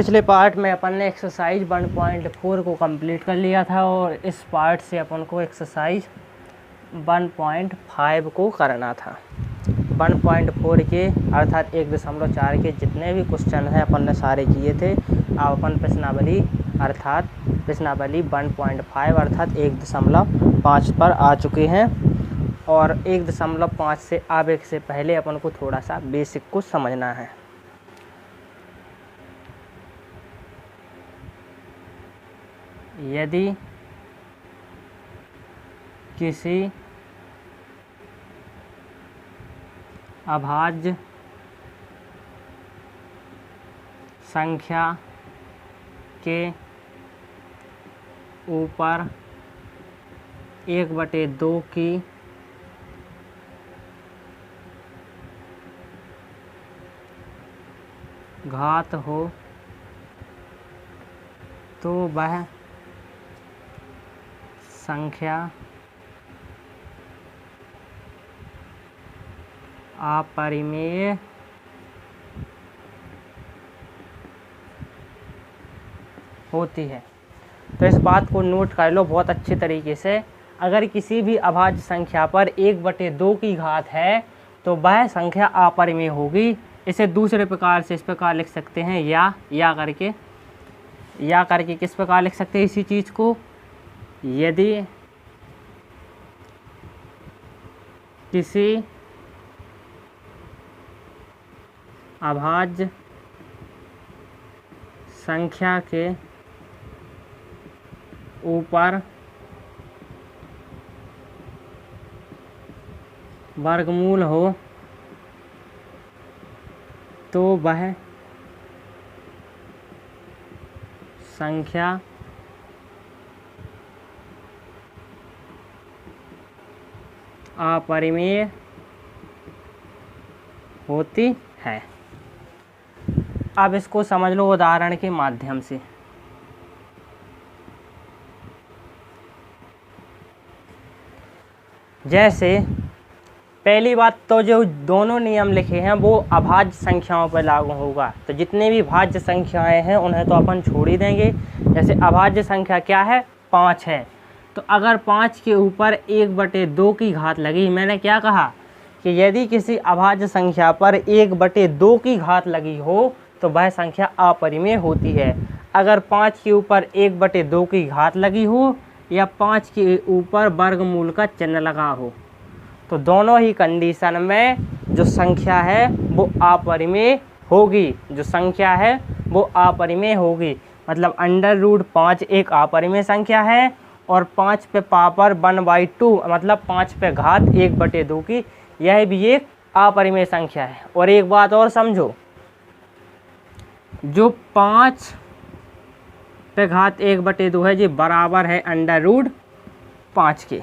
पिछले पार्ट में अपन ने एक्सरसाइज 1.4 को कंप्लीट कर लिया था और इस पार्ट से अपन को एक्सरसाइज 1.5 को करना था। 1.4 के अर्थात 1.4 के जितने भी क्वेश्चन हैं अपन ने सारे किए थे। अब अपन प्रश्नावली 1.5 अर्थात 1.5 पर आ चुके हैं और 1.5 से आगे से पहले अपन को थोड़ा सा बेसिक को समझना है। यदि किसी अभाज्य संख्या के ऊपर 1/2 की घात हो तो वह संख्या अपरिमेय होती है। तो इस बात को नोट कर लो बहुत अच्छे तरीके से। अगर किसी भी अभाज्य संख्या पर 1/2 की घात है तो वह संख्या अपरिमेय होगी। इसे दूसरे प्रकार से इस प्रकार लिख सकते हैं, या करके किस प्रकार लिख सकते हैं इसी चीज़ को। यदि किसी अभाज्य संख्या के ऊपर वर्गमूल हो तो वह संख्या अपरिमेय होती है। अब इसको समझ लो उदाहरण के माध्यम से। जैसे पहली बात तो जो दोनों नियम लिखे हैं वो अभाज्य संख्याओं पर लागू होगा। तो जितने भी भाज्य संख्याएं हैं उन्हें तो अपन छोड़ ही देंगे। जैसे अभाज्य संख्या क्या है, 5 है। तो अगर 5 के ऊपर 1/2 की घात लगी, मैंने क्या कहा कि यदि किसी अभाज्य संख्या पर 1/2 की घात लगी हो तो वह संख्या अपरिमेय होती है। अगर 5 के ऊपर 1/2 की घात लगी हो या 5 के ऊपर वर्गमूल का चिन्ह लगा हो तो दोनों ही कंडीशन में जो संख्या है वो अपरिमेय होगी। जो संख्या है वो अपरिमेय होगी। मतलब √5 एक अपरिमेय संख्या है और 5 पे पावर 1/2 मतलब 5 पे घात 1/2 की, यह भी एक अपरिमेय संख्या है। और एक बात और समझो, जो 5 पे घात 1/2 है ये बराबर है √5 के।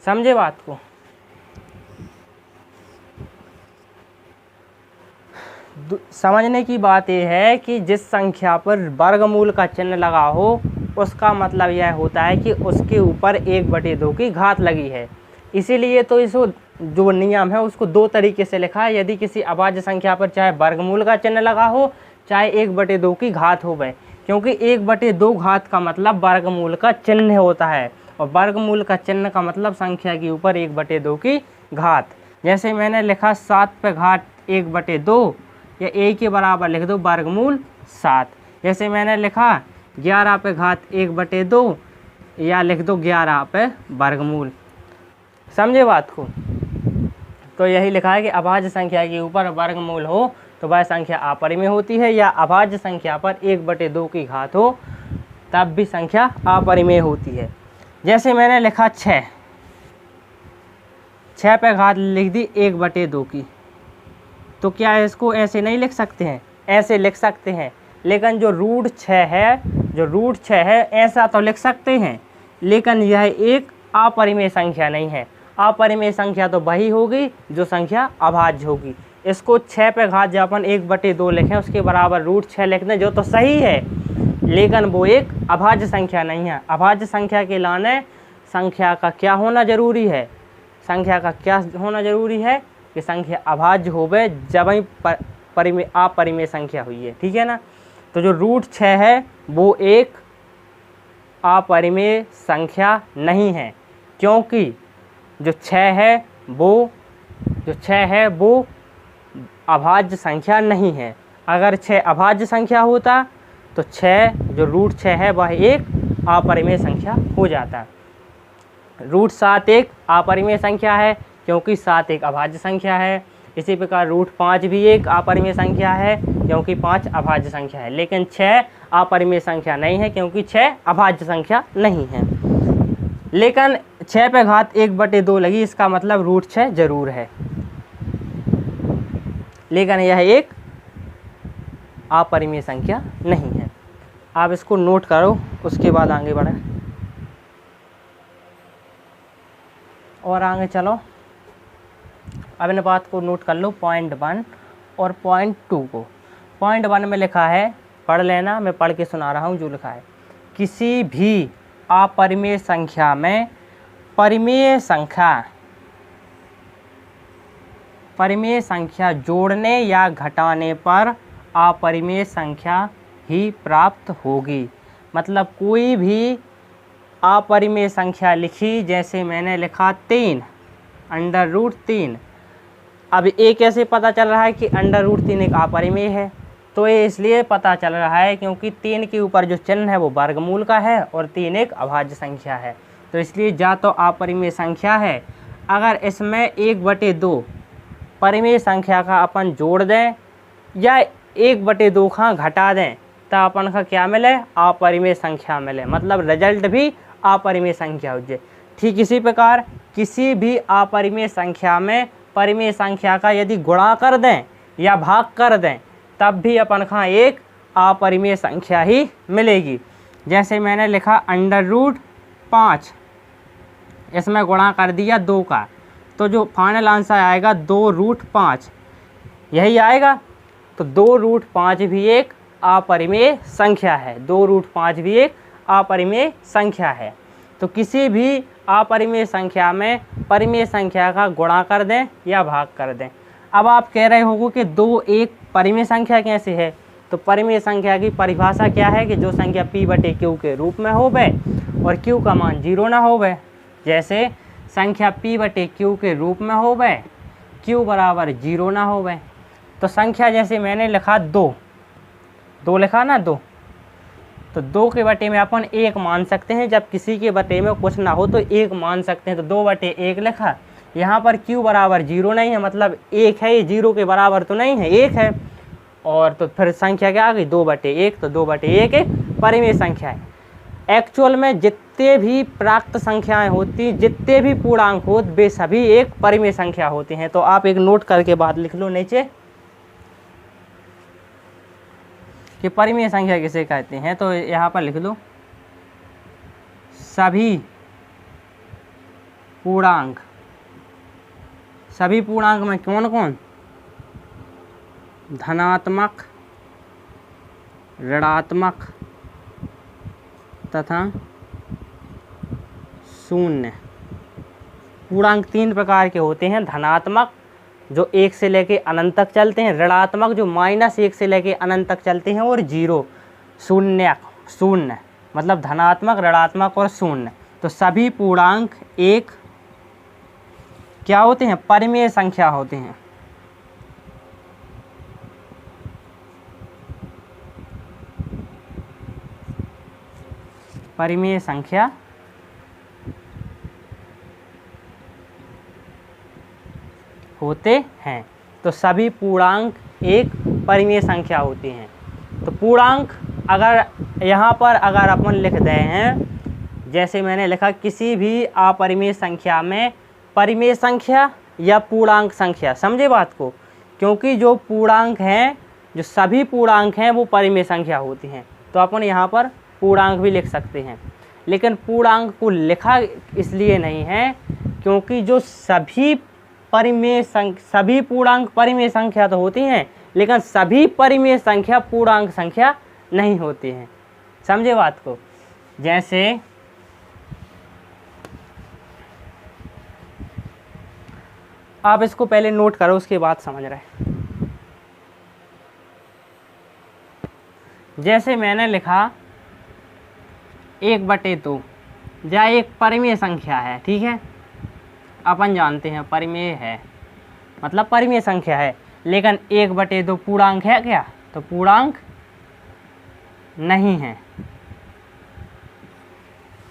समझे बात को। समझने की बात यह है कि जिस संख्या पर वर्गमूल का चिन्ह लगा हो उसका मतलब यह होता है कि उसके ऊपर 1/2 की घात लगी है। इसीलिए तो इस जो नियम है उसको दो तरीके से लिखा है। यदि किसी अभाज्य संख्या पर चाहे वर्गमूल का चिन्ह लगा हो चाहे 1/2 की घात हो गए, क्योंकि 1/2 घात का मतलब वर्गमूल का चिन्ह होता है और वर्गमूल का चिन्ह का मतलब संख्या के ऊपर 1/2 की घात। जैसे मैंने लिखा 7 पे घात 1/2 या a के बराबर लिख दो वर्गमूल 7। जैसे मैंने लिखा 11 पे घात 1/2 या लिख दो 11 पे वर्गमूल। समझे बात को। तो यही लिखा है कि अभाज्य संख्या के ऊपर वर्गमूल हो तो वह संख्या अपरिमेय होती है, या अभाज्य संख्या पर 1/2 की घात हो तब भी संख्या अपरिमेय होती है। जैसे मैंने लिखा 6 पे घात लिख दी 1/2 की, तो क्या इसको ऐसे नहीं लिख सकते हैं? ऐसे लिख सकते हैं, लेकिन जो √6 है ऐसा तो लिख सकते हैं, लेकिन यह एक अपरिमेय संख्या नहीं है। अपरिमेय संख्या तो वही होगी जो संख्या अभाज्य होगी। इसको 6 पे घात जब अपन 1/2 लिखें उसके बराबर √6 लिख दें जो तो सही है, लेकिन वो एक अभाज्य संख्या नहीं है। अभाज्य संख्या के लाने संख्या का क्या होना जरूरी है? संख्या का क्या होना जरूरी है कि संख्या अभाज्य होवे जब ही अपरिमेय संख्या हुई है। ठीक है ना। तो जो रूट 6 है वो एक अपरिमेय संख्या नहीं है, क्योंकि जो 6 है वो अभाज्य संख्या नहीं है। अगर 6 अभाज्य संख्या होता तो 6 जो रूट 6 है वह एक अपरिमेय संख्या हो जाता। रूट 7 एक अपरिमेय संख्या है, क्योंकि 7 एक अभाज्य संख्या है। इसी प्रकार रूट 5 भी एक अपरिमेय संख्या है, क्योंकि 5 अभाज्य संख्या है। लेकिन 6 अपरिमेय संख्या नहीं है, क्योंकि 6 अभाज्य संख्या नहीं है। लेकिन 6 पे घात 1/2 लगी, इसका मतलब रूट 6 जरूर है, लेकिन यह एक अपरिमेय संख्या नहीं है। आप इसको नोट करो, उसके बाद आगे बढ़े और आगे चलो। अब इन बात को नोट कर लो, पॉइंट 1 और पॉइंट 2 को। पॉइंट 1 में लिखा है, पढ़ लेना, मैं पढ़ के सुना रहा हूँ जो लिखा है। किसी भी अपरिमेय संख्या में परिमेय संख्या जोड़ने या घटाने पर अपरिमेय संख्या ही प्राप्त होगी। मतलब कोई भी अपरिमेय संख्या लिखी, जैसे मैंने लिखा 3 √3। अब ये कैसे पता चल रहा है कि √3 एक अपरिमेय है? तो ये इसलिए पता चल रहा है क्योंकि 3 के ऊपर जो चिन्ह है वो वर्गमूल का है और 3 एक अभाज्य संख्या है, तो इसलिए या तो अपरिमेय संख्या है। अगर इसमें 1/2 परिमेय संख्या का अपन जोड़ दें या 1/2 का घटा दें तो अपन का क्या मिले? अपरिमेय संख्या मिले, मतलब रिजल्ट भी अपरिमेय संख्या हो जाए। ठीक इसी प्रकार किसी भी अपरिमेय संख्या में परिमेय संख्या का यदि गुणा कर दें या भाग कर दें तब भी अपन का एक अपरिमेय संख्या ही मिलेगी। जैसे मैंने लिखा √5, इसमें गुणा कर दिया 2 का, तो जो फाइनल आंसर आएगा 2√5 यही आएगा। तो 2√5 भी एक अपरिमेय संख्या है, 2√5 भी एक अपरिमेय संख्या है। तो किसी भी अपरिमेय संख्या में परिमेय संख्या का गुणा कर दें या भाग कर दें। अब आप कह रहे होगे कि 2 एक परिमेय संख्या कैसे है? तो परिमेय संख्या की परिभाषा क्या है कि जो संख्या p/q के रूप में होवे और q का मान 0 ना होवे। जैसे संख्या p/q के रूप में होवे, q बराबर 0 ना होवे। तो संख्या जैसे मैंने लिखा 2 लिखा ना 2, तो 2 के बटे में अपन 1 मान सकते हैं। जब किसी के बटे में कुछ ना हो तो 1 मान सकते हैं, तो 2/1 लिखा। यहाँ पर q बराबर 0 नहीं है, मतलब 1 है, ये 0 के बराबर तो नहीं है, 1 है। और तो फिर संख्या क्या आ गई? 2/1। तो 2/1 एक परिमेय संख्या है। एक्चुअल में जितने भी प्राप्त संख्याएं होती, जितने भी पूर्णांक होते, वे सभी एक परिमेय संख्या होती हैं। तो आप एक नोट करके बात लिख लो नीचे कि परिमेय संख्या किसे कहते हैं। तो यहाँ पर लिख लो सभी पूर्णांक में कौन कौन? धनात्मक, ऋणात्मक तथा शून्य। पूर्णांक 3 प्रकार के होते हैं। धनात्मक जो 1 से लेके अनंत तक चलते हैं, ऋणात्मक जो -1 से लेके अनंत तक चलते हैं, और 0 शून्य मतलब धनात्मक, ऋणात्मक और शून्य। तो सभी पूर्णांक एक क्या होते हैं? परिमेय संख्या होते हैं। परिमेय संख्या होते हैं। तो सभी पूर्णांक एक परिमेय संख्या होती हैं। तो पूर्णांक अगर यहाँ पर अगर अपन लिख दे हैं, जैसे मैंने लिखा किसी भी अपरिमेय संख्या में परिमेय संख्या या पूर्णांक संख्या, समझे बात को? क्योंकि जो पूर्णांक हैं, जो सभी पूर्णांक हैं वो परिमेय संख्या होती हैं। तो अपन यहाँ पर पूर्णांक भी लिख सकते हैं, लेकिन पूर्णांक को लिखा इसलिए नहीं है क्योंकि जो सभी पूर्णांक परिमेय संख्या तो होती हैं, लेकिन सभी परिमेय संख्या पूर्णांक संख्या नहीं होती हैं। समझे बात को? जैसे आप इसको पहले नोट करो, उसके बाद समझ रहे। जैसे मैंने लिखा 1/2 या एक परिमेय संख्या है, ठीक है, अपन जानते हैं परिमेय है मतलब परिमेय संख्या है, लेकिन 1/2 पूर्णांक है क्या? तो पूर्णांक नहीं है।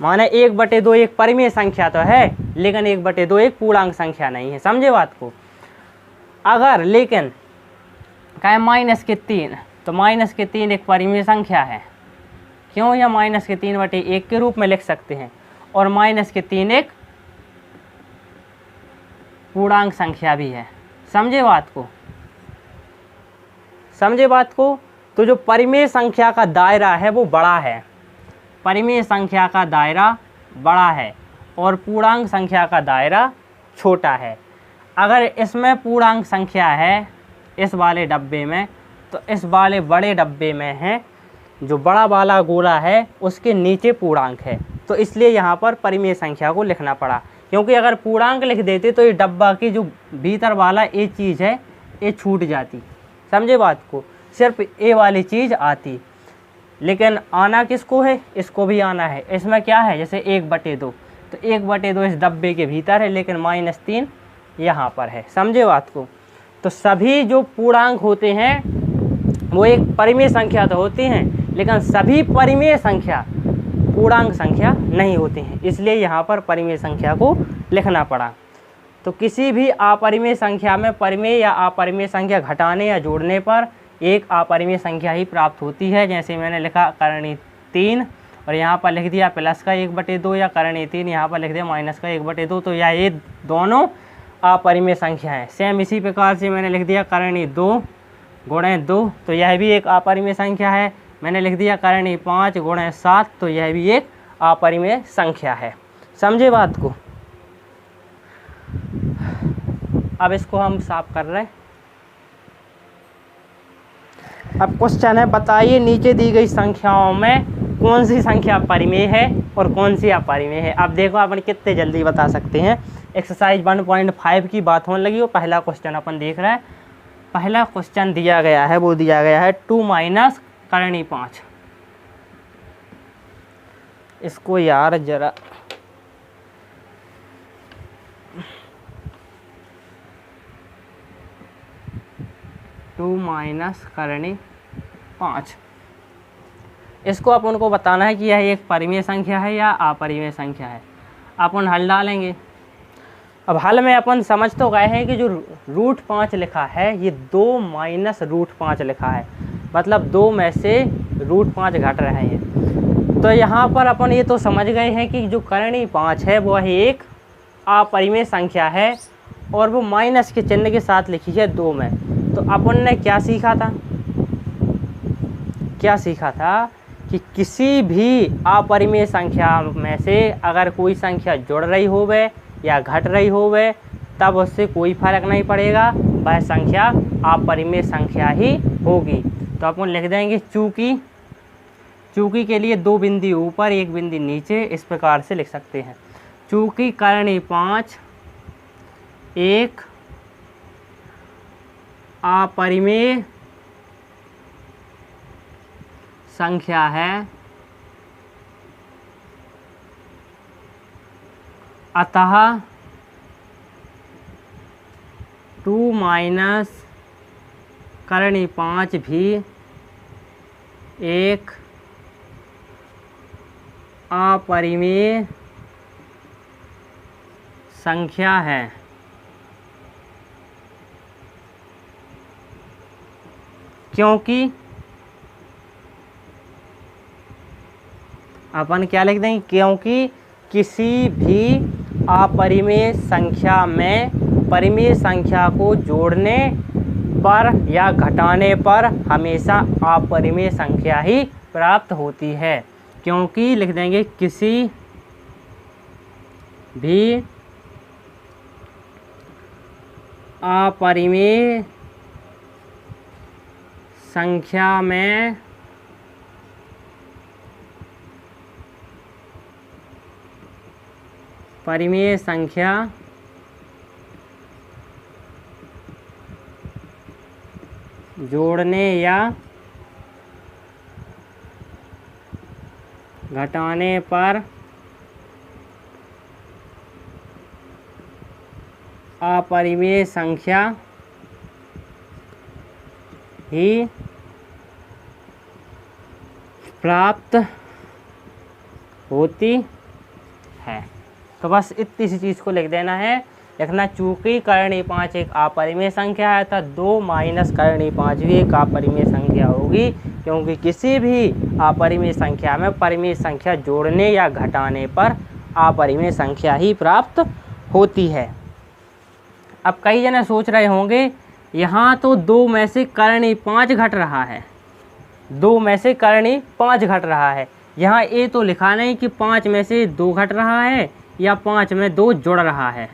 माने 1/2 एक परिमेय संख्या तो है, लेकिन 1/2 एक पूर्णांक संख्या नहीं है। समझे बात को? अगर लेकिन कहें -3, तो -3 एक परिमेय संख्या है। क्यों? या -3/1 के रूप में लिख सकते हैं, और -3 एक पूर्णांक संख्या भी है। समझे बात को? समझे बात को? तो जो परिमेय संख्या का दायरा है वो बड़ा है, परिमेय संख्या का दायरा बड़ा है और पूर्णांक संख्या का दायरा छोटा है। अगर इसमें पूर्णांक संख्या है इस वाले डब्बे में, तो इस वाले बड़े डब्बे में है जो बड़ा वाला गोला है उसके नीचे पूर्णांक है, तो इसलिए यहाँ पर परिमेय संख्या को लिखना पड़ा। क्योंकि अगर पूर्णांक लिख देते तो ये डब्बा की जो भीतर वाला ये चीज़ है ये छूट जाती। समझे बात को? सिर्फ ए वाली चीज़ आती, लेकिन आना किसको है? इसको भी आना है। इसमें क्या है? जैसे 1/2, तो 1/2 इस डब्बे के भीतर है, लेकिन -3 यहाँ पर है। समझे बात को? तो सभी जो पूर्णांक होते हैं वो एक परिमेय संख्या तो होती हैं, लेकिन सभी परिमेय संख्या पूर्णांक संख्या नहीं होती हैं, इसलिए यहाँ पर परिमेय संख्या को लिखना पड़ा। तो किसी भी अपरिमेय संख्या में परिमेय या अपरिमेय संख्या घटाने या जोड़ने पर एक अपरिमेय संख्या ही प्राप्त होती है। जैसे मैंने लिखा करणीय 3 और यहाँ पर लिख दिया प्लस का 1/2, या करणीय 3 यहाँ पर लिख दिया माइनस का 1/2, तो ये दोनों अपरिमेय संख्या है। सेम इसी प्रकार से मैंने लिख दिया करणीय 2 गुणे 2, तो यह भी एक अपरिमेय संख्या है। मैंने लिख दिया करणीय 5 गुणे 7, तो यह भी एक अपरिमेय संख्या है। समझे बात को? अब इसको हम साफ कर रहे हैं। अब क्वेश्चन है, बताइए नीचे दी गई संख्याओं में कौन सी संख्या परिमेय है और कौन सी अपरिमेय है। अब देखो अपन कितने जल्दी बता सकते हैं। एक्सरसाइज 1.5 की बात होने लगी और पहला क्वेश्चन अपन देख रहे हैं। पहला क्वेश्चन दिया गया है, वो दिया गया है 2 माइनस करणीय 5। इसको यार जरा टू माइनस करणीय 5, इसको अपन को बताना है कि यह एक परिमेय संख्या है या अपरिमेय संख्या है। अपन हल डालेंगे। अब हल में अपन समझ तो गए हैं कि जो √5 लिखा है ये 2 माइनस √5 लिखा है, मतलब 2 में से √5 घट रहे हैं। तो यहाँ पर अपन ये तो समझ गए हैं कि जो करणीय 5 है वह एक अपरिमेय संख्या है और वो माइनस के चिन्ह के साथ लिखी है 2 में। तो अपन ने क्या सीखा था? क्या सीखा था कि किसी भी अपरिमेय संख्या में से अगर कोई संख्या जुड़ रही होवे या घट रही होवे तब उससे कोई फर्क नहीं पड़ेगा, वह संख्या अपरिमेय संख्या ही होगी। तो अपन लिख देंगे चूंकि के लिए 2 बिंदु ऊपर 1 बिंदु नीचे, इस प्रकार से लिख सकते हैं। चूंकि करणीय 5 एक अपरिमेय संख्या है, अतः 2 माइनस करणीय 5 भी एक अपरिमेय संख्या है। क्योंकि अपन क्या लिख देंगे? क्योंकि किसी भी अपरिमेय संख्या में परिमेय संख्या को जोड़ने पर या घटाने पर हमेशा अपरिमेय संख्या ही प्राप्त होती है। क्योंकि लिख देंगे किसी भी अपरिमेय संख्या में परिमेय संख्या जोड़ने या घटाने पर अपरिमेय संख्या ही प्राप्त होती है। तो बस इतनी सी चीज़ को लिख देना है, लिखना चूंकि करणीय 5 एक अपरिमेय संख्या है तो 2 माइनस करणीय 5 भी एक अपरिमेय संख्या होगी, क्योंकि किसी भी अपरिमेय संख्या में परिमेय संख्या जोड़ने या घटाने पर अपरिमेय संख्या ही प्राप्त होती है। अब कई जने सोच रहे होंगे यहाँ तो 2 में से करणीय 5 घट रहा है, 2 में से करणीय 5 घट रहा है, यहाँ ये तो लिखा नहीं कि 5 में से 2 घट रहा है या 5 में 2 जुड़ रहा है,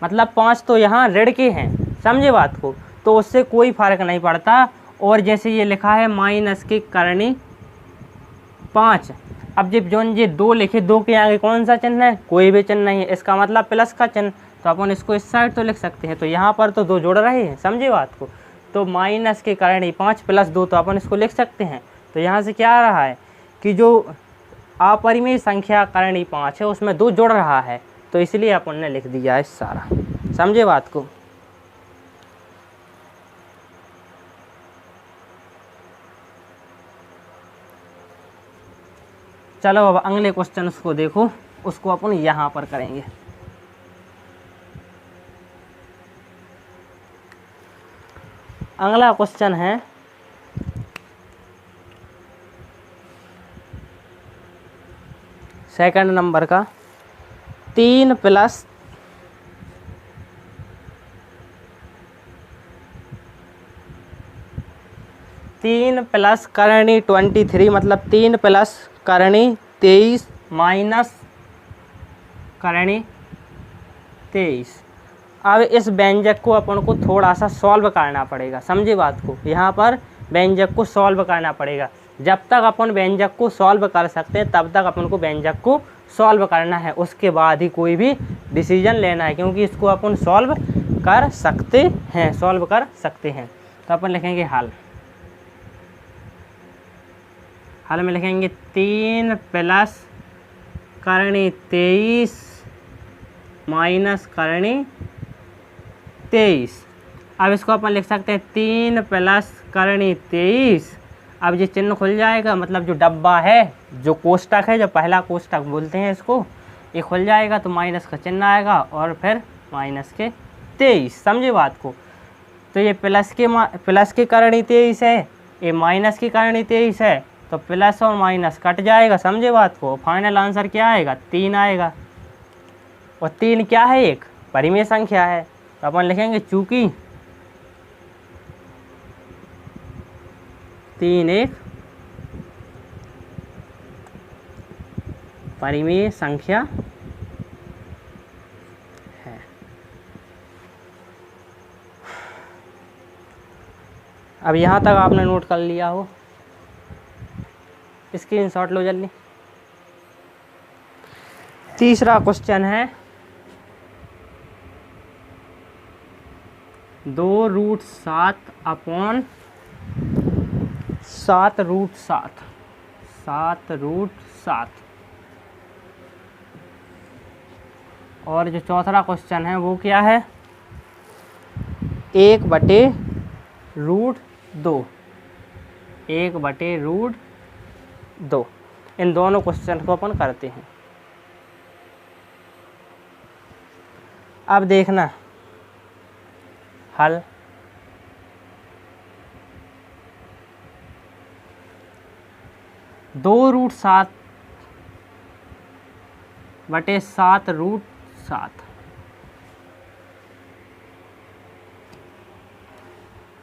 मतलब 5 तो यहाँ ऋण के हैं, समझे बात को, तो उससे कोई फर्क नहीं पड़ता। और जैसे ये लिखा है माइनस के करणीय 5, अब जब जो ये 2 लिखे, 2 के आगे कौन सा चिन्ह है, कोई भी चिन्ह नहीं है, इसका मतलब प्लस का चिन्ह, तो अपन इसको इस साइड तो लिख सकते हैं, तो यहाँ पर तो 2 जुड़ रहे हैं, समझे बात को, तो माइनस के करणीय 5 प्लस 2 तो अपन इसको लिख सकते हैं। तो यहाँ से क्या आ रहा है कि जो अपरिमेय संख्या करणीय 5 है उसमें 2 जुड़ रहा है, तो इसलिए अपन ने लिख दिया है सारा, समझे बात को। चलो अब अगले क्वेश्चन उसको देखो, उसको अपन यहाँ पर करेंगे। अगला क्वेश्चन है सेकंड नंबर का, 3 प्लस 3 प्लस करणीय 23, मतलब 3 प्लस करणीय 23 माइनस करणीय 23। अब इस व्यंजक को अपन को थोड़ा सा सॉल्व करना पड़ेगा, समझे बात को, यहाँ पर व्यंजक को सॉल्व करना पड़ेगा। जब तक अपन व्यंजक को सॉल्व कर सकते हैं तब तक अपन को व्यंजक को सॉल्व करना है, उसके बाद ही कोई भी डिसीजन लेना है, क्योंकि इसको अपन सॉल्व कर सकते हैं, सॉल्व कर सकते हैं। तो अपन लिखेंगे हल, हल में लिखेंगे 3 प्लस करणीय 23 माइनस करणीय 23। अब इसको अपन लिख सकते हैं 3 प्लस करणीय 23। अब ये चिन्ह खुल जाएगा, मतलब जो डब्बा है, जो कोष्टक है, जो पहला कोष्टक बोलते हैं इसको, ये खुल जाएगा, तो माइनस का चिन्ह आएगा और फिर माइनस के 23, समझे बात को। तो ये प्लस के करणीय 23 है, ये माइनस की करणीय 23 है, तो प्लस और माइनस कट जाएगा, समझे बात को। फाइनल आंसर क्या आएगा, 3 आएगा, और 3 क्या है, एक परिमेय संख्या है, तो अपन लिखेंगे चूंकि 3 एक परिमेय संख्या है। अब यहाँ तक आपने नोट कर लिया हो, स्क्रीनशॉट लो जल्दी। तीसरा क्वेश्चन है 2√7 अपॉन 7√7, 7√7। और जो चौथा क्वेश्चन है वो क्या है, 1/√2, 1/√2। इन दोनों क्वेश्चन को अपन करते हैं। अब देखना हल, 2√7/7√7।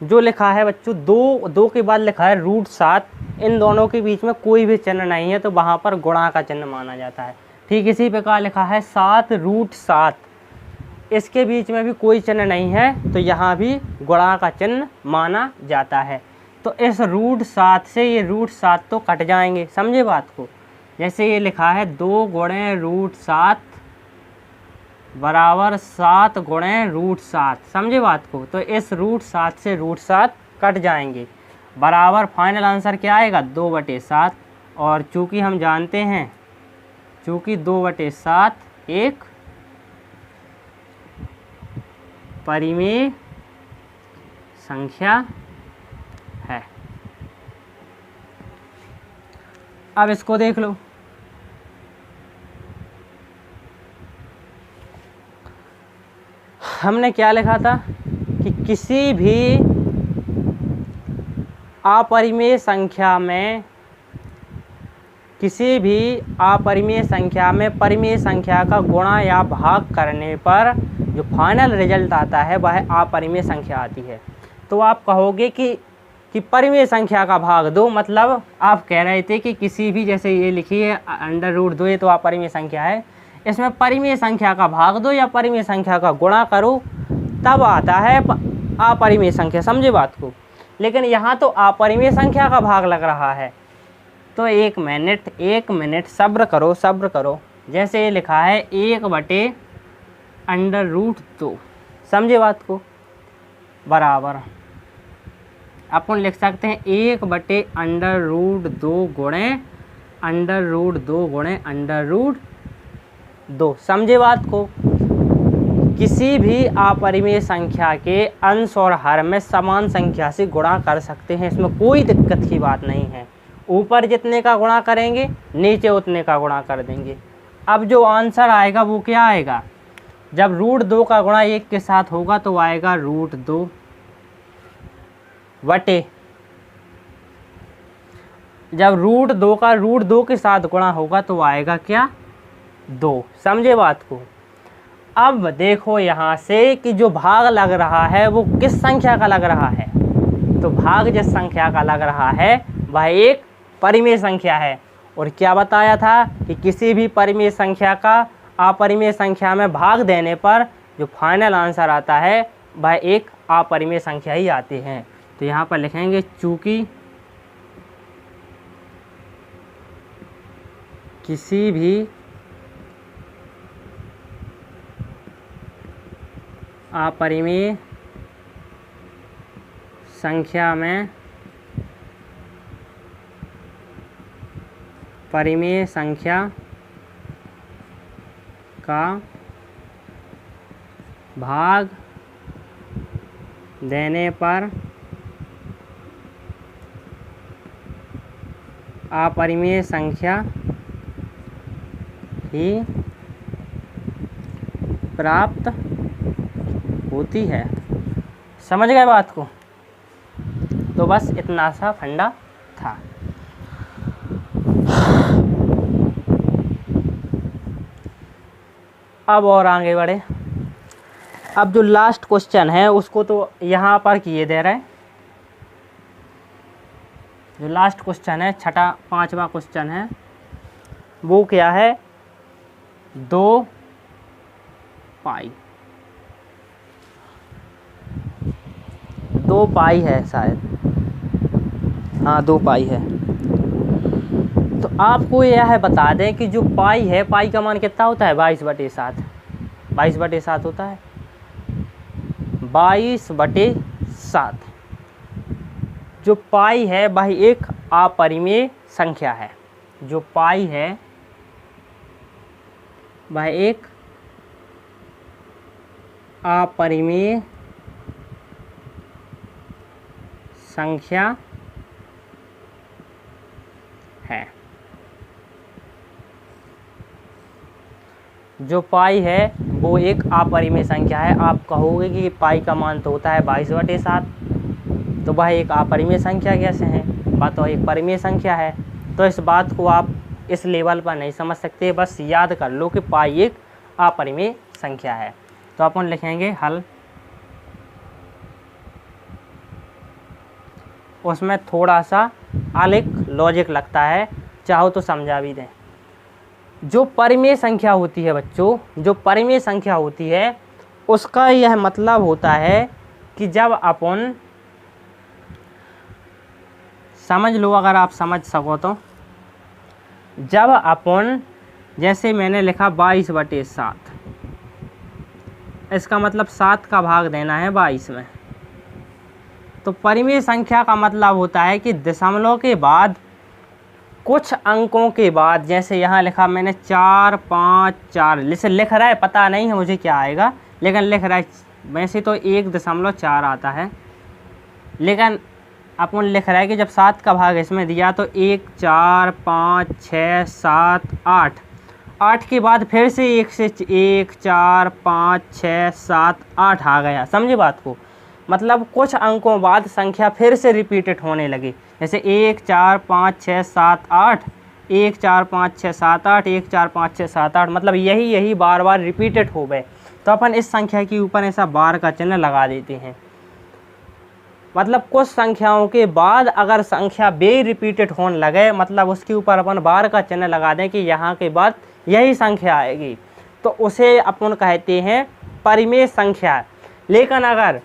जो लिखा है बच्चों, दो के बाद लिखा है √7, इन दोनों के बीच में कोई भी चिन्ह नहीं है, तो वहाँ पर गुणा का चिन्ह माना जाता है। ठीक इसी प्रकार लिखा है 7√7, इसके बीच में भी कोई चिन्ह नहीं है, तो यहाँ भी गुणा का चिन्ह माना जाता है। तो इस √7 से ये √7 तो कट जाएंगे, समझे बात को। जैसे ये लिखा है 2 गुणे √7 बराबर 7 गुणे √7, समझे बात को। तो इस √7 से √7 कट जाएंगे, बराबर फाइनल आंसर क्या आएगा, 2/7। और चूँकि हम जानते हैं चूँकि 2/7 एक परिमेय संख्या है। अब इसको देख लो, हमने क्या लिखा था कि किसी भी अपरिमेय संख्या में परिमेय संख्या का गुणा या भाग करने पर जो फाइनल रिजल्ट आता है वह अपरिमेय संख्या आती है। तो आप कहोगे कि परिमेय संख्या का भाग दो, मतलब आप कह रहे थे कि किसी भी, जैसे ये लिखिए √2, ये तो अपरिमेय संख्या है, इसमें परिमेय संख्या का भाग दो या परिमेय संख्या का गुणा करो, तब आता है अपरिमेय संख्या। समझे बात को? लेकिन यहाँ तो अपरिमेय संख्या का भाग लग रहा है। तो एक मिनट सब्र करो। जैसे ये लिखा है 1/√2, समझे बात को, बराबर अपन लिख सकते हैं 1/√2 गुणे √2। समझे बात को? किसी भी अपरिमेय संख्या के अंश और हर में समान संख्या से गुणा कर सकते हैं, इसमें कोई दिक्कत की बात नहीं है। ऊपर जितने का गुणा करेंगे नीचे उतने का गुणा कर देंगे। अब जो आंसर आएगा वो क्या आएगा? जब √2 का गुणा 1 के साथ होगा तो आएगा √2 बटे, जब √2 का √2 के साथ गुणा होगा तो आएगा क्या? 2। समझे बात को? अब देखो यहाँ से कि जो भाग लग रहा है वो किस संख्या का लग रहा है। तो भाग जिस संख्या का लग रहा है वह एक परिमेय संख्या है। और क्या बताया था कि किसी भी परिमेय संख्या का अपरिमेय संख्या में भाग देने पर जो फाइनल आंसर आता है वह एक अपरिमेय संख्या ही आती है। तो यहाँ पर लिखेंगे चूँकि किसी भी अपरिमेय संख्या में परिमेय संख्या का भाग देने पर अपरिमेय संख्या ही प्राप्त होती है। समझ गए बात को? तो बस इतना सा फंडा था। अब और आगे बढ़े। अब जो लास्ट क्वेश्चन है उसको तो यहाँ पर किए दे रहे हैं। जो लास्ट क्वेश्चन है, छठा 5वां क्वेश्चन है, वो क्या है? 2 पाई है शायद, हाँ 2 पाई है। तो आपको यह बता दें कि जो पाई है, पाई का मान कितना होता है? 22/7। 22/7 होता है। 22/7 जो पाई है वह एक अपरिमेय संख्या है। जो पाई है वह एक अपरिमेय संख्या है। जो पाई है वो एक अपरिमेय संख्या है। आप कहोगे कि पाई का मान तो होता है 22/7, तो वह एक अपरिमेय संख्या कैसे है? वह तो एक परिमेय संख्या है। तो इस बात को आप इस लेवल पर नहीं समझ सकते, बस याद कर लो कि पाई एक अपरिमेय संख्या है। तो अपन लिखेंगे हल। उसमें थोड़ा सा अलग लॉजिक लगता है, चाहो तो समझा भी दें। जो परिमेय संख्या होती है बच्चों, जो परिमेय संख्या होती है उसका यह मतलब होता है कि जब अपन, समझ लो अगर आप समझ सको तो, जब अपन, जैसे मैंने लिखा 22/7, इसका मतलब 7 का भाग देना है 22 में। तो परिमेय संख्या का मतलब होता है कि दशमलव के बाद कुछ अंकों के बाद, जैसे यहाँ लिखा मैंने 4 5 4, जैसे लिख रहा है पता नहीं है मुझे क्या आएगा, लेकिन लिख रहा है वैसे तो 1.4 आता है, लेकिन अपन लिख रहा है कि जब 7 का भाग इसमें दिया तो 1 4 5 6 7 8, 8 के बाद फिर से 1 से 1 4 5 6 7 8 आ गया। समझे बात को, मतलब कुछ अंकों बाद संख्या फिर से रिपीटेड होने लगी, जैसे 1 4 5 6 7 8, 1 4 5 6 7 8, 1 4 5 6 7 8, मतलब यही बार बार रिपीटेड हो गए। तो अपन इस संख्या के ऊपर ऐसा बार का चिन्ह लगा देते हैं। मतलब कुछ संख्याओं के बाद अगर संख्या बे रिपीटेड होने लगे, मतलब उसके ऊपर अपन बार का चिन्ह लगा दें कि यहाँ के बाद यही संख्या आएगी, तो उसे अपन कहते हैं परिमेय संख्या। लेकिन अगर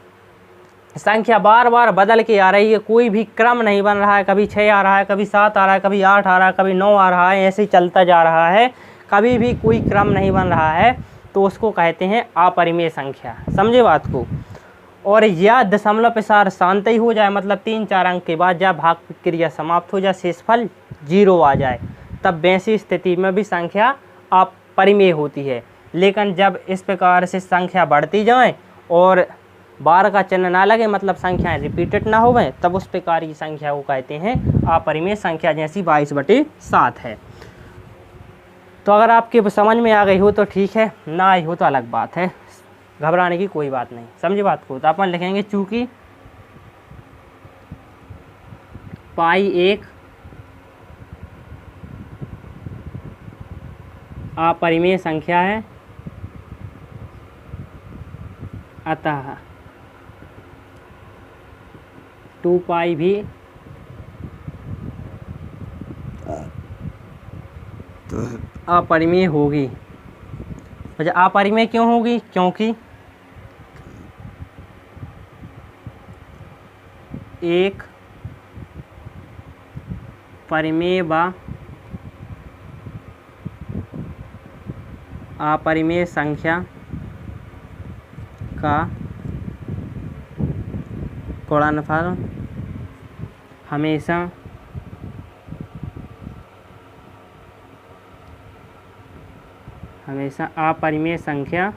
संख्या बार बार बदल के आ रही है, कोई भी क्रम नहीं बन रहा है, कभी 6 आ रहा है, कभी 7 आ रहा है, कभी 8 आ रहा है, कभी 9 आ रहा है, ऐसे ही चलता जा रहा है, कभी भी कोई क्रम नहीं बन रहा है, तो उसको कहते हैं अपरिमेय संख्या। समझे बात को। और या दशमलव प्रसार शांत ही हो जाए, मतलब 3 4 अंक के बाद जब भाग क्रिया समाप्त हो जाए, शेषफल 0 आ जाए, तब वैसी स्थिति में भी संख्या अपरिमेय होती है। लेकिन जब इस प्रकार से संख्या बढ़ती जाए और बार का चिन्ह ना लगे, मतलब संख्याएं रिपीटेड ना हो गए, तब उस प्रकार की संख्या को कहते हैं अपरिमेय संख्या, जैसी 22/7 है। तो अगर आपके समझ में आ गई हो तो ठीक है, ना आई हो तो अलग बात है, घबराने की कोई बात नहीं। समझे बात को। तो अपन लिखेंगे चूँकि पाई एक अपरिमेय संख्या है, अतः 2 पाई भी अपरिमेय होगी। अच्छा, अपरिमेय क्यों होगी? क्योंकि एक परिमेय व अपरिमेय संख्या का गुणनफल हमेशा अपरिमेय संख्या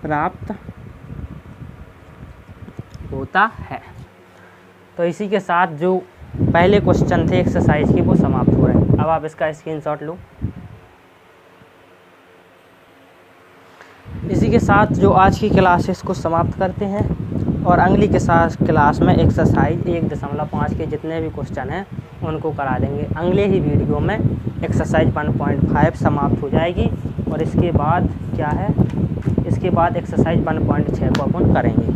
प्राप्त होता है। तो इसी के साथ जो पहले क्वेश्चन थे एक्सरसाइज के वो समाप्त हो रहे हैं। अब आप इसका स्क्रीनशॉट लो। इसी के साथ जो आज की क्लासेस को समाप्त करते हैं और अगली के साथ क्लास में एक्सरसाइज 1.5 के जितने भी क्वेश्चन हैं उनको करा देंगे। अगले ही वीडियो में एक्सरसाइज 1.5 समाप्त हो जाएगी और इसके बाद क्या है, इसके बाद एक्सरसाइज 1.6 को अपन करेंगे।